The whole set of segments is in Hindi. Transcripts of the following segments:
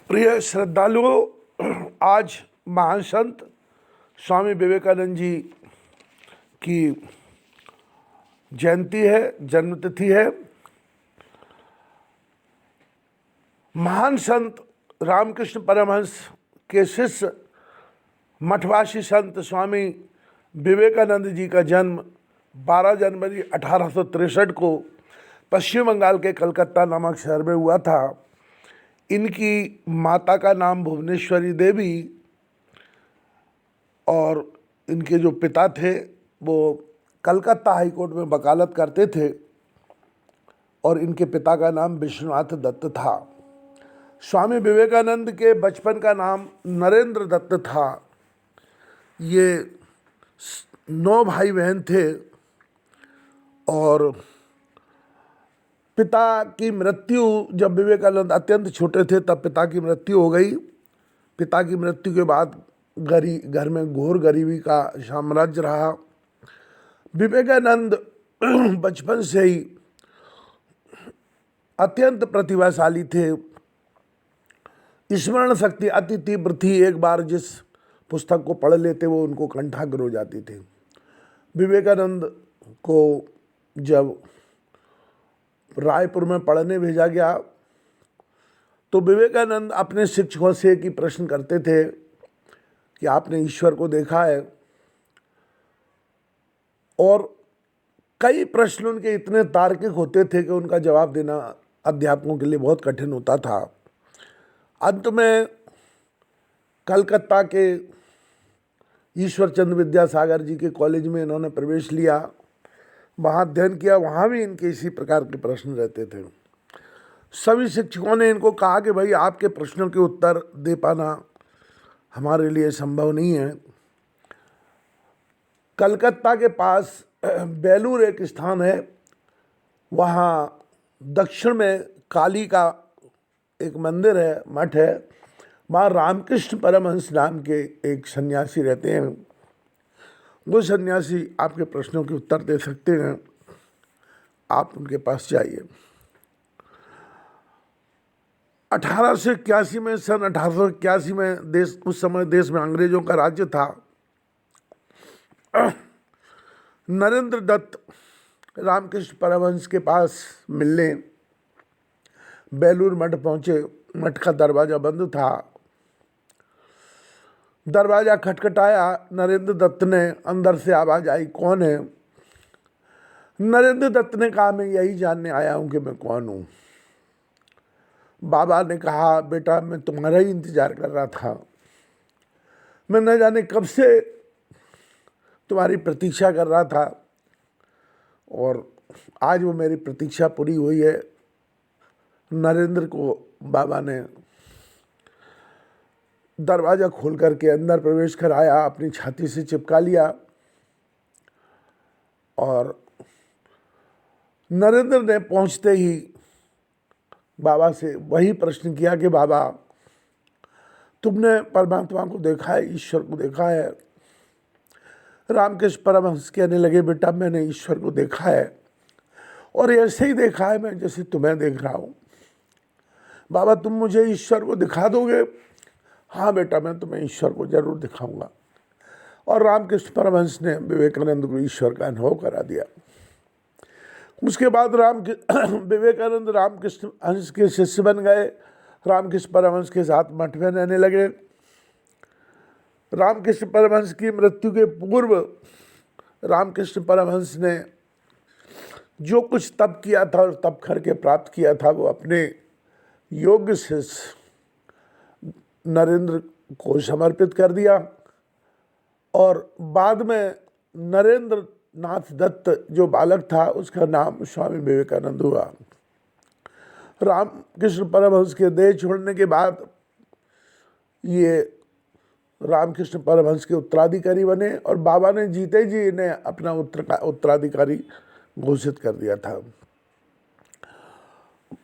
प्रिय श्रद्धालुओं, आज महान संत स्वामी विवेकानंद जी की जयंती है, जन्मतिथि है। महान संत रामकृष्ण परमहंस के शिष्य मठवासी संत स्वामी विवेकानंद जी का जन्म 12 जनवरी 1863 को पश्चिम बंगाल के कलकत्ता नामक शहर में हुआ था। इनकी माता का नाम भुवनेश्वरी देवी और इनके जो पिता थे वो कलकत्ता हाई कोर्ट में वकालत करते थे और इनके पिता का नाम विश्वनाथ दत्त था। स्वामी विवेकानंद के बचपन का नाम नरेंद्र दत्त था। ये 9 भाई बहन थे और पिता की मृत्यु, जब विवेकानंद अत्यंत छोटे थे तब पिता की मृत्यु हो गई। पिता की मृत्यु के बाद घर में घोर गरीबी का साम्राज्य रहा। विवेकानंद बचपन से ही अत्यंत प्रतिभाशाली थे। स्मरण शक्ति अति तीव्र थी। एक बार जिस पुस्तक को पढ़ लेते वो उनको कंठाग्र हो जाती थी। विवेकानंद को जब रायपुर में पढ़ने भेजा गया तो विवेकानंद अपने शिक्षकों से एक ही प्रश्न करते थे कि आपने ईश्वर को देखा है। और कई प्रश्न उनके इतने तार्किक होते थे कि उनका जवाब देना अध्यापकों के लिए बहुत कठिन होता था। अंत में कलकत्ता के ईश्वर चंद्र विद्यासागर जी के कॉलेज में इन्होंने प्रवेश लिया, वहाँ अध्ययन किया। वहाँ भी इनके इसी प्रकार के प्रश्न रहते थे। सभी शिक्षकों ने इनको कहा कि भाई आपके प्रश्नों के उत्तर दे पाना हमारे लिए संभव नहीं है। कलकत्ता के पास बेलूर एक स्थान है, वहाँ दक्षिण में काली का एक मंदिर है, मठ है। वहाँ रामकृष्ण परमहंस नाम के एक सन्यासी रहते हैं। वो सन्यासी आपके प्रश्नों के उत्तर दे सकते हैं, आप उनके पास जाइए। 1881 में, सन 1881 में उस समय देश में अंग्रेजों का राज्य था। नरेंद्र दत्त रामकृष्ण परमहंस के पास मिलने बेलूर मठ पहुँचे। मठ का दरवाज़ा बंद था। दरवाज़ा खटखटाया। नरेंद्र दत्त ने अंदर से आवाज़ आई, कौन है? नरेंद्र दत्त ने कहा, मैं यही जानने आया हूँ कि मैं कौन हूँ। बाबा ने कहा, बेटा मैं तुम्हारा ही इंतज़ार कर रहा था। मैं न जाने कब से तुम्हारी प्रतीक्षा कर रहा था और आज वो मेरी प्रतीक्षा पूरी हुई है। नरेंद्र को बाबा ने दरवाज़ा खोल करके अंदर प्रवेश कराया, अपनी छाती से चिपका लिया और नरेंद्र ने पहुंचते ही बाबा से वही प्रश्न किया कि बाबा तुमने परमात्मा को देखा है, ईश्वर को देखा है? रामकृष्ण परमहंस कहने लगे, बेटा मैंने ईश्वर को देखा है और ऐसे ही देखा है मैं जैसे तुम्हें देख रहा हूँ। बाबा तुम मुझे ईश्वर को दिखा दोगे? हाँ बेटा मैं तुम्हें ईश्वर को जरूर दिखाऊंगा। और रामकृष्ण परमहंस ने विवेकानंद को ईश्वर का अनुभव करा दिया। उसके बाद विवेकानंद रामकृष्ण हंस के शिष्य बन गए। रामकृष्ण परमहंस के साथ मठ में रहने लगे। रामकृष्ण परमहंस की मृत्यु के पूर्व रामकृष्ण परमहंस ने जो कुछ तप किया था और तप करके प्राप्त किया था वो अपने योग्य शिष्य नरेंद्र को समर्पित कर दिया। और बाद में नरेंद्र नाथ दत्त जो बालक था उसका नाम स्वामी विवेकानंद हुआ। रामकृष्ण परमहंस के देह छोड़ने के बाद ये रामकृष्ण परमहंस के उत्तराधिकारी बने और बाबा ने जीते जी इन्हें अपना उत्तराधिकारी घोषित कर दिया था।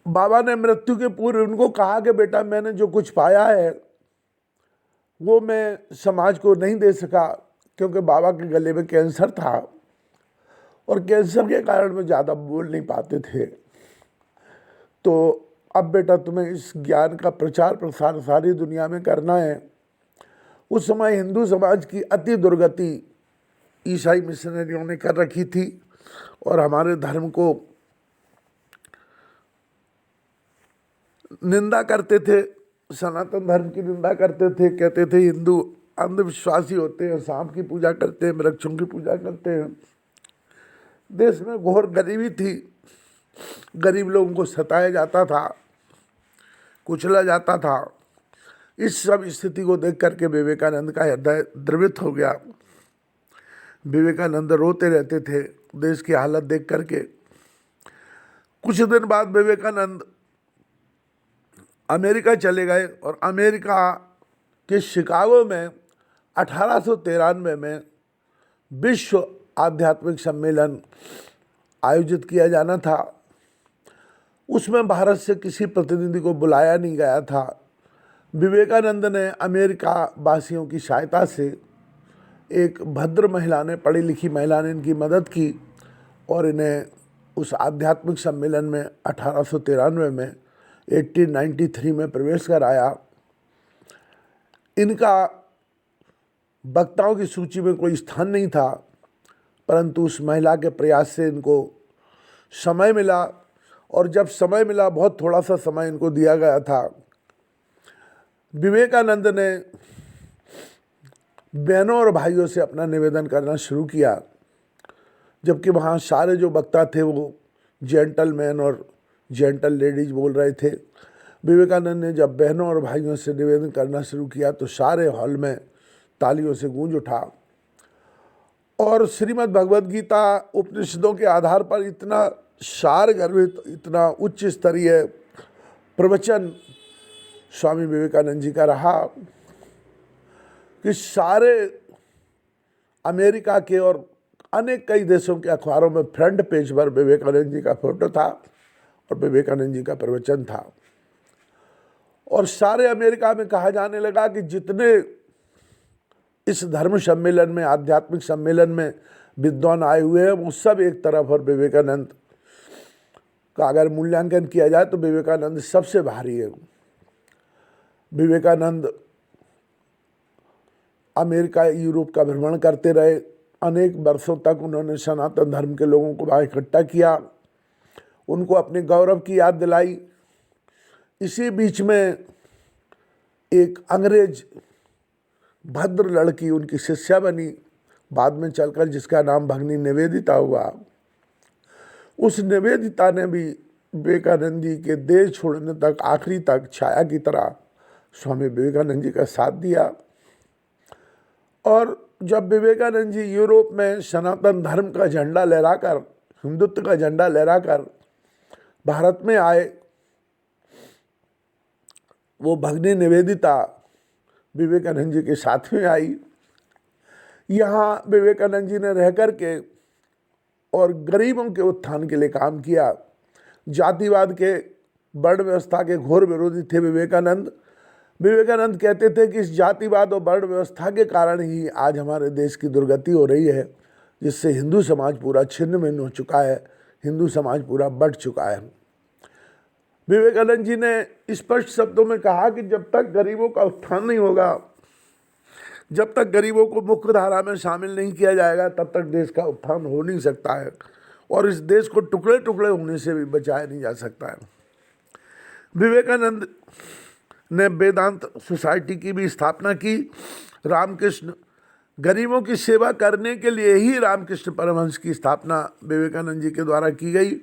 बाबा ने मृत्यु के पूर्व उनको कहा कि बेटा मैंने जो कुछ पाया है वो मैं समाज को नहीं दे सका, क्योंकि बाबा के गले में कैंसर था और कैंसर के कारण वो ज़्यादा बोल नहीं पाते थे। तो अब बेटा तुम्हें इस ज्ञान का प्रचार प्रसार सारी दुनिया में करना है। उस समय हिंदू समाज की अति दुर्गति ईसाई मिशनरियों ने कर रखी थी और हमारे धर्म को निंदा करते थे, सनातन धर्म की निंदा करते थे, कहते थे हिंदू अंधविश्वासी होते हैं, सांप की पूजा करते हैं, वृक्षों की पूजा करते हैं। देश में घोर गरीबी थी, गरीब लोगों को सताया जाता था, कुचला जाता था। इस सब स्थिति को देख करके विवेकानंद का हृदय द्रवित हो गया। विवेकानंद रोते रहते थे देश की हालत देख करके। कुछ दिन बाद विवेकानंद अमेरिका चले गए और अमेरिका के शिकागो में 1893 में विश्व आध्यात्मिक सम्मेलन आयोजित किया जाना था। उसमें भारत से किसी प्रतिनिधि को बुलाया नहीं गया था। विवेकानंद ने अमेरिका वासियों की सहायता से, एक भद्र महिला ने, पढ़ी लिखी महिला ने इनकी मदद की और इन्हें उस आध्यात्मिक सम्मेलन में 1893 में 1893 में प्रवेश कराया। इनका वक्ताओं की सूची में कोई स्थान नहीं था, परंतु उस महिला के प्रयास से इनको समय मिला और जब समय मिला, बहुत थोड़ा सा समय इनको दिया गया था, विवेकानंद ने बहनों और भाइयों से अपना निवेदन करना शुरू किया। जबकि वहाँ सारे जो वक्ता थे वो जेंटलमैन और जेंटल लेडीज बोल रहे थे, विवेकानंद ने जब बहनों और भाइयों से निवेदन करना शुरू किया तो सारे हॉल में तालियों से गूंज उठा और श्रीमद् भगवद गीता उपनिषदों के आधार पर इतना सार गर्भित, इतना उच्च स्तरीय प्रवचन स्वामी विवेकानंद जी का रहा कि सारे अमेरिका के और अनेक कई देशों के अखबारों में फ्रंट पेज पर विवेकानंद जी का फोटो था और विवेकानंद जी का प्रवचन था। और सारे अमेरिका में कहा जाने लगा कि जितने इस धर्म सम्मेलन में, आध्यात्मिक सम्मेलन में विद्वान आए हुए हैं वो सब एक तरफ, और विवेकानंद का अगर मूल्यांकन किया जाए तो विवेकानंद सबसे भारी है। विवेकानंद अमेरिका, यूरोप का भ्रमण करते रहे। अनेक वर्षों तक उन्होंने सनातन धर्म के लोगों को वहाँ इकट्ठा किया, उनको अपने गौरव की याद दिलाई। इसी बीच में एक अंग्रेज भद्र लड़की उनकी शिष्या बनी बाद में चलकर, जिसका नाम भगनी निवेदिता हुआ। उस निवेदिता ने भी विवेकानंद जी के देश छोड़ने तक, आखिरी तक छाया की तरह स्वामी विवेकानंद जी का साथ दिया। और जब विवेकानंद जी यूरोप में सनातन धर्म का झंडा लहराकर, हिंदुत्व का झंडा लहराकर भारत में आए, वो भगनी निवेदिता विवेकानंद जी के साथ में आई। यहाँ विवेकानंद जी ने रह कर के और गरीबों के उत्थान के लिए काम किया। जातिवाद के, वर्ण व्यवस्था के घोर विरोधी थे विवेकानंद। विवेकानंद कहते थे कि इस जातिवाद और वर्ण व्यवस्था के कारण ही आज हमारे देश की दुर्गति हो रही है, जिससे हिंदू समाज पूरा छिन्न भिन्न हो चुका है, हिंदू समाज पूरा बट चुका है। विवेकानंद जी ने स्पष्ट शब्दों में कहा कि जब तक गरीबों का उत्थान नहीं होगा, जब तक गरीबों को मुख्य धारा में शामिल नहीं किया जाएगा, तब तक देश का उत्थान हो नहीं सकता है और इस देश को टुकड़े टुकड़े होने से भी बचाया नहीं जा सकता है। विवेकानंद ने वेदांत सोसाइटी की भी स्थापना की। रामकृष्ण, गरीबों की सेवा करने के लिए ही रामकृष्ण परमहंस की स्थापना विवेकानंद जी के द्वारा की गई।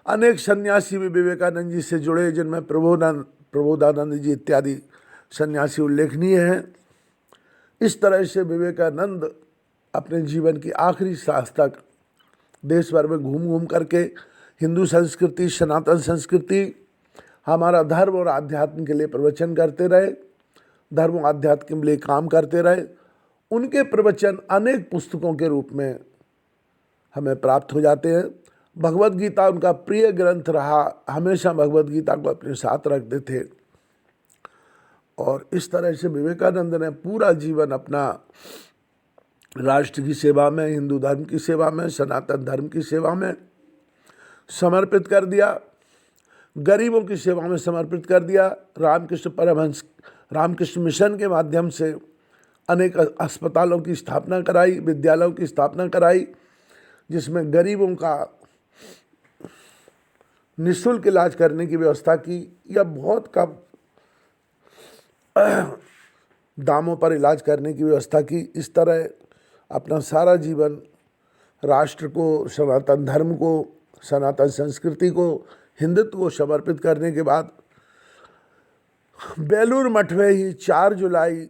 अनेक सन्यासी भी विवेकानंद जी से जुड़े, जिनमें प्रबोधानंद जी इत्यादि सन्यासी उल्लेखनीय हैं। इस तरह से विवेकानंद अपने जीवन की आखिरी सांस तक देश भर में घूम घूम करके हिंदू संस्कृति, सनातन संस्कृति, हमारा धर्म और आध्यात्म के लिए प्रवचन करते रहे, धर्म और आध्यात्म के लिए काम करते रहे। उनके प्रवचन अनेक पुस्तकों के रूप में हमें प्राप्त हो जाते हैं। भगवद गीता उनका प्रिय ग्रंथ रहा, हमेशा भगवद गीता को अपने साथ रखते थे। और इस तरह से विवेकानंद ने पूरा जीवन अपना राष्ट्र की सेवा में, हिंदू धर्म की सेवा में, सनातन धर्म की सेवा में समर्पित कर दिया। गरीबों की सेवा में समर्पित कर दिया। रामकृष्ण परमहंस रामकृष्ण मिशन के माध्यम से अनेक अस्पतालों की स्थापना कराई, विद्यालयों की स्थापना कराई, जिसमें गरीबों का निःशुल्क इलाज करने की व्यवस्था की या बहुत कम दामों पर इलाज करने की व्यवस्था की। इस तरह अपना सारा जीवन राष्ट्र को, सनातन धर्म को, सनातन संस्कृति को, हिंदुत्व को समर्पित करने के बाद बेलूर मठ में ही 4 जुलाई